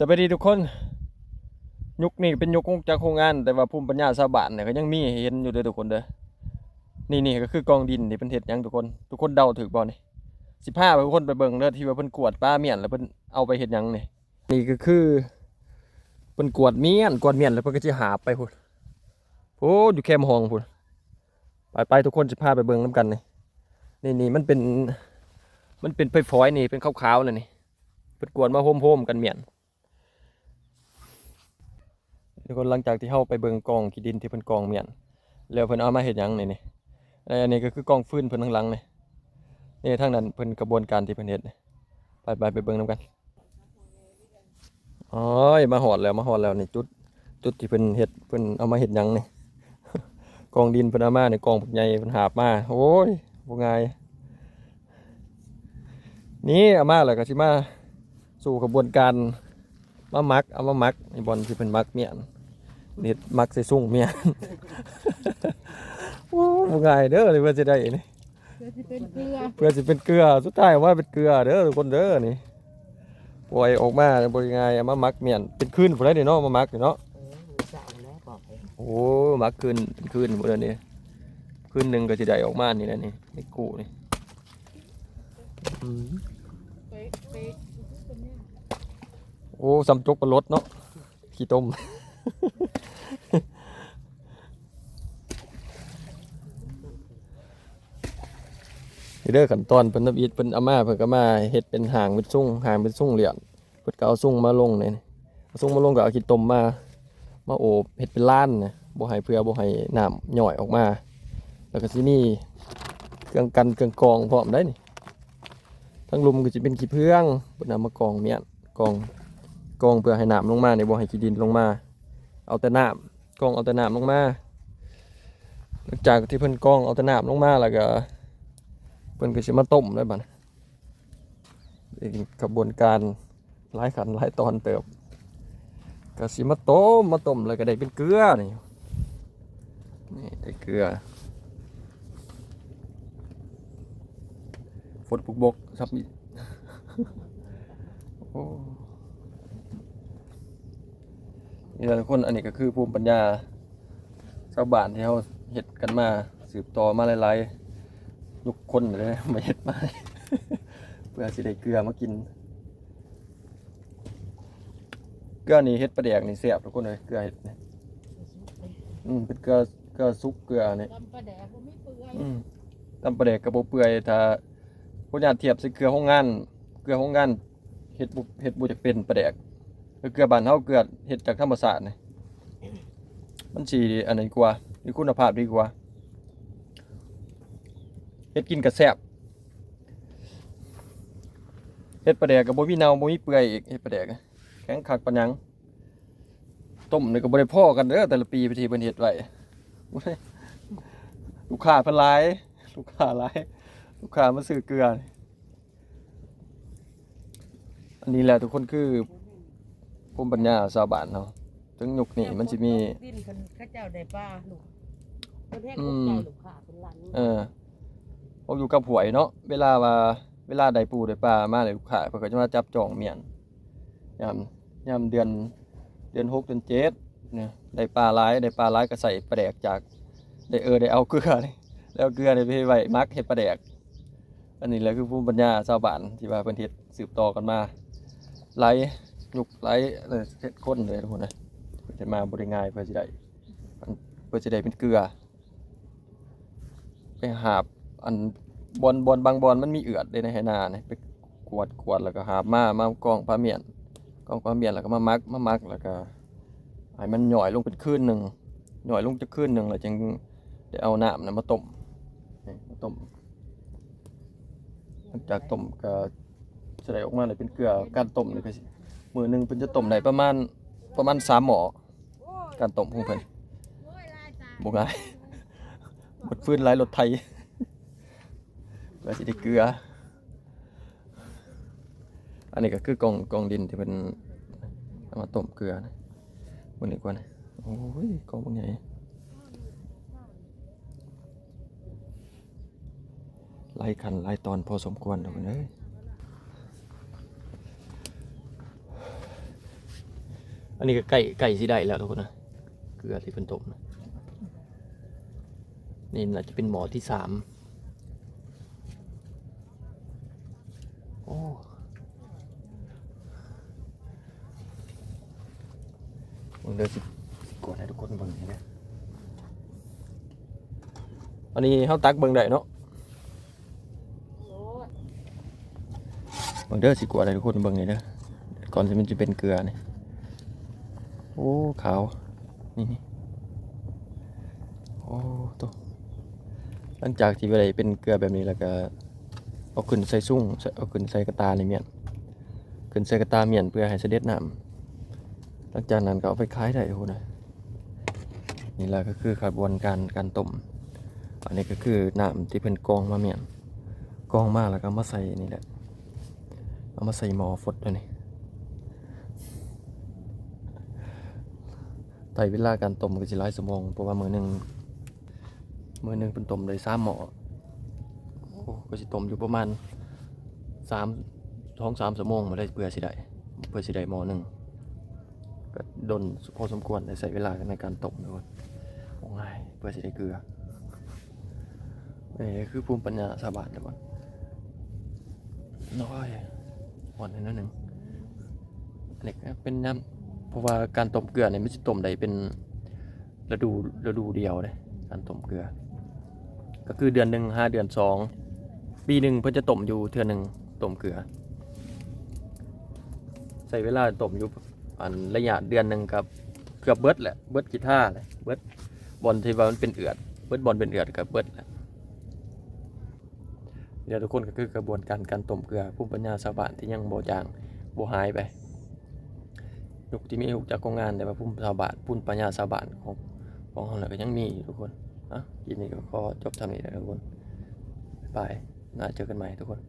สวัสดีทุกคนยุคนี้เป็นยุคจากโครงงานแต่ว่าภูมิปัญญาชาวบ้านเนี่ยก็ยังมีให้เห็นอยู่เด้อทุกคนเด้อนี่ก็คือกองดินที่เพิ่นเฮ็ดหยังทุกคนเดาถูกบ่นี่15ทุกคนไปเบิ่งเด้อที่ว่าเพิ่นกวดปลาเมี่ยนแล้วเพิ่นเอาไปเฮ็ดหยังนี่ก็คือเพิ่นกวดเมี่ยนแล้วเพิ่นก็สิหาบไปพุ่นโอ้อยู่แคมป์ห้องพุ่นไปทุกคนสิพาไปเบิ่งนํกันนี่มันเป็นฝอยๆนี่เป็นขาวๆนี่เพิ่นกวดมาโฮมๆกันเมี่ยน ทุกคนหลังจากที่เข้าไปเบิ่งกองขี้ดินที่เพิ่นกองเมียนแล้วเพิ่นเอามาเฮ็ดหยังนี่อันนี้ก็คือกองฟืนเพิ่นข้างหลังนี่ทางนั้นเพิ่นกระบวนการที่เพิ่นเฮ็ดไปเบิ่งนํกันอ๋อมาฮอดแล้วนี่จุดที่เพิ่นเฮ็ดเพิ่นเอามาเฮ็ดหยังนี่ กองดินเพิ่นเอามาในกองบักใหญ่เพิ่นหาบมาโอ้ยบ่ง่ายนี่เอามาแล้วก็สิมาสู่กระบวนการมามักเอามามักในบ่อนที่เพิ่นมักเมียนเฮ็ดมักใส่ซุ่งเมียน โอ้บ่ง่ายเด้อเลยว่าจะได้นี่เพื่อสิเป็นเกลือเพื่อสิเป็นเกลือสุดท้ายว่าเป็นเกลือเด้อทุกคนเด้อนี่ปล่อยออกมาบ่ง่ายเอามามักเมียนเป็นคืนพุ่นได้นี่เนาะมามักนี่เนาะสาวแล้วบอกให้โอ้มักคืนเป็นคืนพุ่นเด้อนี่คืนนึงก็สิได้ออกมานี่แหละนี่ไอ้กู้นี่เป๊ะโอ้สำจกปลาลดเนาะขี้ต้ม เด้อขั้นตอนเพิ่นอีทเพิ่นเอามาเพิ่นก็มาเฮ็ดเป็นหางเป็นซุ่งเหลี่ยมเพิ่นก็เอาซุ่งมาลงนี่เอาซุ่งมาลงก็เอาขี้ต้มมาโอบเฮ็ดเป็นล้านนะบ่ให้เพื่อบ่ให้น้ำย่อยออกมาแล้วก็สิมีเครื่องกันเครื่องกรองพร้อมได้นี่ทั้งลุมก็สิเป็นขี้เพื่องเพิ่นเอามากรองเมียนกรองเพื่อให้น้ำลงมานี่บ่ให้ขี้ดินลงมาเอาแต่น้ำกรองเอาแต่น้ำลงมาหลังจากที่เพิ่นกรองเอาแต่น้ำลงมาแล้วก็เพิ่นก็สิมาต้มได้บัดนี้กระบวนการหลายขั้นหลายตอนเติบก็สิมาต้มแล้วก็ได้เป็นเกลือนี่ได้เกลือฝนปุกบกครับนี่ โอ้นี่แหละทุกคนอันนี้ก็คือภูมิปัญญาชาวบ้านที่เขาเฮ็ดกันมาสืบต่อมาหลายๆยุคคนเลยมาเฮ็ดมา เพื่อสิได้เกลือมากินเกลือนี่เฮ็ดปลาแดกนี่แซ่บทุกคนเลยเกลือเฮ็ดนี่เป็นเกลือซุปเกลือนี่ตำปลาแดกบ่มีเปื่อยตำปลาแดกกับบ่เปื่อยถ้าผู้ญาติเทียบใส่เกลือโรงงานเฮ็ดบ่จักเป็นปลาแดกเกลือบ้านเฮาเกลือเฮ็ดจากธรรมชาตินี่มันสิอันนั้นกว่ามีคุณภาพดีกว่าเฮ็ดกินก็แซ่บเฮ็ดปลาแดกก็บ่มีเน่าบ่มีเปื่อยอีกเฮ็ดปลาแดกแข็งคักปานหยังต้มนี่ก็บ่ได้พอกันเด้อแต่ละปีไปที่เพิ่นเฮ็ดไว้ลูกค้าเพิ่นหลายลูกค้ามาซื้อเกลืออันนี้แหละทุกคนคือภูมิปัญญาชาวบ้านเนาะถึงยุคนี้มันสิมีดินเพิ่นเขาเจ้าได้ปลาลูกเพิ่นแห้งลูกใจลูกค้าเป็นล้านผมอยู่กับหวยเนาะเวลาได้ปูได้ปลามาเลยลูกค้าเพิ่นก็จะมาจับจองเมียนยามเดือน6เดือน7เนี่ยได้ปลาหลายก็ใส่ปลาแดกจากได้เอาเกลือนี่แล้วเกลือนี่ไปไว้มักเฮ็ดปลาแดกอันนี้แหละคือภูมิปัญญาชาวบ้านที่ว่าเพิ่นเฮ็ดสืบต่อกันมาหลายยุคหลายเฮ็ดคนเลยทุกคนนะเพิ่นเฮ็ดมาบ่ได้ง่ายเพื่อสิได้เป็นเกลือไปหาบอันบอนบางบอนมันมีเอือดในไหนาเนี่ยไปกวดแล้วก็หาบมากองปลาเมียนแล้วก็มามักแล้วก็ให้มันหย่อยลงเป็นคืนหนึ่งหย่อยลงจะคืนหนึ่งแล้วจึงได้เอาน้ำมาต้มหลังจากต้มก็จะได้ออกมาเลยเป็นเกลือการต้มนี่ก็มื้อนึงเพิ่นจะต้มได้ประมาณ3หม้อการต้มของเพิ่นบ่ง่ายหมดฟืนหลายรถไถเพื่อสิได้เกลืออันนี้ก็คือกองดินที่เป็นเอามาต้มเกลือนะมันอีกว่านะโอ้ยกองพวกนี้หลายขั้นหลายตอนพอสมควรทุกคนเอ้ย อันนี้ก็ใกล้สิได้แล้วทุกคนนะเกลือที่เป็นต้มนะนี่น่าจะเป็นหมอที่3โอ้เบิ่งเด้อสิกดให้ทุกคนเบิ่งเห็นไหมอันนี้เฮาตักเบิ่งได้เนาะ โอ้ย เบิ่งเด้อสิกดให้ทุกคนเบิ่งนี่เด้อก่อนที่มันจะเป็นเกลือนี่โอ้ขาวนี่โอ้ตัวหลังจากที่ไปได้เป็นเกลือแบบนี้แล้วก็เอาขึ้นใส่ซุ่งเอาขึ้นใส่กระตาในเมียนขึ้นใส่กระตาเมียนเพื่อให้เสด็จน้ำหลังจากนั้นก็เอาไปขายได้ทุกคนนะนี่แหละก็คือกระบวนการต้มอันนี้ก็คือน้ำที่เป็นกรองมาเมียนกรองมาแล้วก็มาใส่นี่แหละเอามาใส่หม้อฟดด้วยนี่ใช้เวลาการต้มก็สิหลายชั่วโมงเพราะว่ามื้อหนึงเป็นต้มได้3หม้อโอ้ก็สิต้มอยู่ประมาณ2-3 ชั่วโมงมาได้เพื่อสิได้หม้อหนึงก็ดนพอสมควรได้ใช้เวลาในการต้มด้วยโอ้ง่ายเพื่อสิได้เกลือนี่คือภูมิปัญญาชาวบ้านทุกคนน้อยอ่อนนิดนึงอันนี้ก็เป็นน้ำเพราะว่าการต้มเกลือเนี่ยมันจะต้มได้เป็นฤดูเดียวเลยการต้มเกลือก็คือเดือน1 5 เดือน2 ปีหนึ่งเพื่อจะต้มอยู่เทื่อหนึ่งต้มเกลือใส่เวลาต้มอยู่อันระยะเดือนหนึ่งกับเกือบเบิดแหละเบิดกีท่าเลยเบิดบอลที่ว่ามันเป็นเอือดเบิดบอลเป็นเอือดกับเบิดแหละเดี๋ยวทุกคนก็คือกระบวนการต้มเกลือภูมิปัญญาชาวบ้านที่ยังบ่จางบ่หายไปยุคที่มียุคจากโรงงานแต่ว่าภูมิปัญญาชาวบ้านของเราก็ยังมีอยู่ทุกคนอ่ะทีนี้ก็ขอจบทำนี้แล้วทุกคนบายน่าเจอกันใหม่ทุกคน